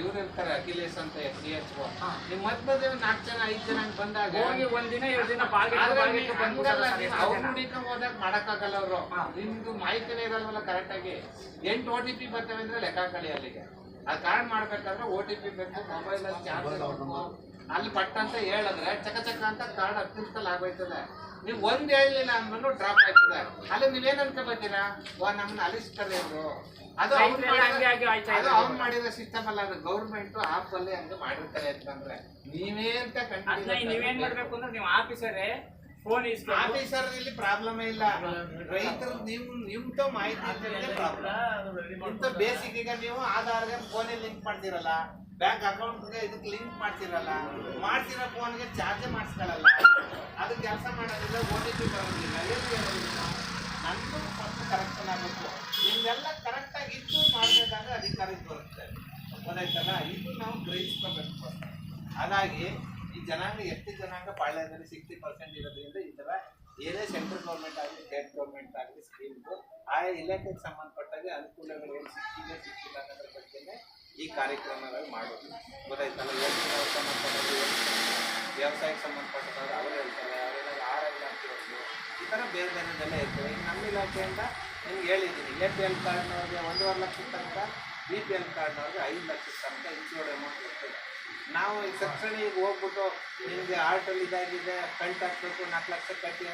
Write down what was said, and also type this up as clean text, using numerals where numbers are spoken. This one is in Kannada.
ಇವ್ರು ಇರ್ತಾರೆ ಅಖಿಲೇಶ್ ಅಂತ FDH ನಿಮ್ ಮಧ್ಯ 4 ಜನ 5 ಜನ ಬಂದಾಗ ಹೋಗಿ ಒಂದಿನ 2 ದಿನ ಅವ್ರು ಹುಡಿಕೊಂಡ್ ಹೋದಾಗ ಮಾಡಕ್ಕಾಗಲ್ಲ ಅವರು. ನಿಮ್ದು ಮಾಹಿತಿನೇ ಇರಲ್ವಲ್ಲ ಕರೆಕ್ಟ್ ಆಗಿ. 8 OTP ಬರ್ತವೆ ಅಂದ್ರೆ ಲೆಕ್ಕ ಹಾಕೊಳ್ಳಿ ಅಲ್ಲಿಗೆ. ಆ ಕಾರ್ಡ್ ಮಾಡ್ಬೇಕಾದ್ರೆ OTP ಬೇಕು, ಮೊಬೈಲ್ ಅಲ್ಲಿ ಚಾರ್ಜ್ ಅಲ್ಲಿ ಪಟ್ಟ ಅಂತ ಹೇಳಿದ್ರೆ ಚಕ ಚಕ ಅಂತ ಕಾರ್ಡ್ 10 ನಿಮಿಷದಲ್ಲಿ ಆಗೋಯ್ತದೆ. ನೀವು ಒಂದ್ ಹೇಳಿಲ್ಲ ಅಂದ್ರೂ ಡ್ರಾಪ್ ಆಯ್ತದೆ. ಅಲ್ಲಿ ನೀವೇನ್ ಅನ್ಕೋಬೇಕೀರಾ, ನಮ್ಮನ್ನ ಅಲಿಸ್ತಾರೆ ಇವರು. ಅದು ಅವ್ರು ಮಾಡಿರೋ ಸಿಸ್ಟಮ್ ಅಲ್ಲ, ಅದು ಗೌರ್ಮೆಂಟ್ ಆಪ್ ಅಲ್ಲಿ ಹಂಗ ಮಾಡಿರ್ತಾರೆ ಅಂತಂದ್ರೆ ನೀವೇ ಅಂತ ನೀವೇನ್ ಮಾಡ್ಬೇಕು ಅಂದ್ರೆ ನೀವು ಆಫೀಸರೇ ಫೋನ್ ಆಫೀಸರ್ ಇಲ್ಲಿ ಪ್ರಾಬ್ಲಮ್ ಇಲ್ಲ. ರೈತರು ನಿಮ್ದು ಮಾಹಿತಿ ಪ್ರಾಬ್ಲಮ್. ಇಂಥ ಬೇಸಿಕ್ ಈಗ ನೀವು ಆಧಾರ್ಗೆ ಫೋನಿಗೆ ಲಿಂಕ್ ಮಾಡ್ತಿರಲ್ಲ, ಬ್ಯಾಂಕ್ ಅಕೌಂಟ್ಗೆ ಇದಕ್ಕೆ ಲಿಂಕ್ ಮಾಡ್ತಿರಲ್ಲ, ಮಾಡ್ತಿರೋ ಫೋನ್ಗೆ ಚಾರ್ಜ್ ಮಾಡಿಸ್ಕೊಳ್ಳಲ್ಲ, ಅದು ಕೆಲಸ ಮಾಡೋದಿಲ್ಲ, OTP ಬರೋದಿಲ್ಲ. ನಂದು ಫಸ್ಟ್ ಕರೆಕ್ಷನ್ ಆಗುತ್ತೆ. ನಿಮ್ಗೆಲ್ಲ ಕರೆಕ್ಟಾಗಿ ಇದ್ದು ಮಾಡಬೇಕಾದ್ರೆ ಅಧಿಕಾರಿಗೆ ಬರುತ್ತೆ. ಗೊತ್ತಾಯ್ತಲ್ಲ, ಇದು ನಾವು ಗ್ರಹಿಸ್ಕೋಬೇಕು. ಹಾಗಾಗಿ ಈ ಜನಾಂಗ ಎಷ್ಟು ಜನಾಂಗ ಪಾಳ್ಯದಲ್ಲಿ 60% ಇರೋದ್ರಿಂದ ಈ ಥರ ಏನೇ ಸೆಂಟ್ರಲ್ ಗೌರ್ಮೆಂಟ್ ಆಗಲಿ ಸ್ಟೇಟ್ ಗೌರ್ಮೆಂಟ್ ಆಗಲಿ ಸ್ಕೀಮ್ದು ಆಯಾ ಇಲಾಖೆಗೆ ಸಂಬಂಧಪಟ್ಟಾಗೆ ಅನುಕೂಲಗಳು ಏನು ಸಿಕ್ಕಿಲ್ಲ ಅನ್ನೋದ್ರ ಬಗ್ಗೆನೇ ಈ ಕಾರ್ಯಕ್ರಮಗಳು ಮಾಡೋದು. ಗೊತ್ತಾಯ್ತಲ್ಲ, ಯೋಜನೆ ಸಂಬಂಧಪಟ್ಟದ್ದು, ವ್ಯವಸಾಯಕ್ಕೆ ಸಂಬಂಧಪಟ್ಟದ್ದು ಅವರು ಹೇಳ್ತಾರೆ, ಅವರೆಲ್ಲ ಆರೋಗ್ಯ ಅಂತ ಹೇಳ್ಬೋದು. ಈ ಥರ ಬೇರೆ ಬೇರೆದೆಲ್ಲ ಇರ್ತವೆ. ಈಗ ನಮ್ಮ ಇಲಾಖೆಯಿಂದ ನಿಮ್ಗೆ ಹೇಳಿದ್ದೀನಿ, APL ಕಾರ್ಡ್ನವ್ರಿಗೆ 1.5 ಲಕ್ಷದ ತನಕ, BPL ಕಾರ್ಡ್ನವ್ರಿಗೆ 5 ಲಕ್ಷದ ತನಕ ಇನ್ಶೂರ್ಡ್ ಅಮೌಂಟ್ ಇರ್ತದೆ. ನಾವು ಈ ಸಬ್ಸಿಡಿಗೆ ಹೋಗ್ಬಿಟ್ಟು ನಿಮಗೆ ಆರ್ಟಲ್ಲಿ ಇದಾಗಿದೆ, ಕಂಟ್ ಹಾಕ್ಬೇಕು, 4 ಲಕ್ಷ ಕಟ್ಟಿ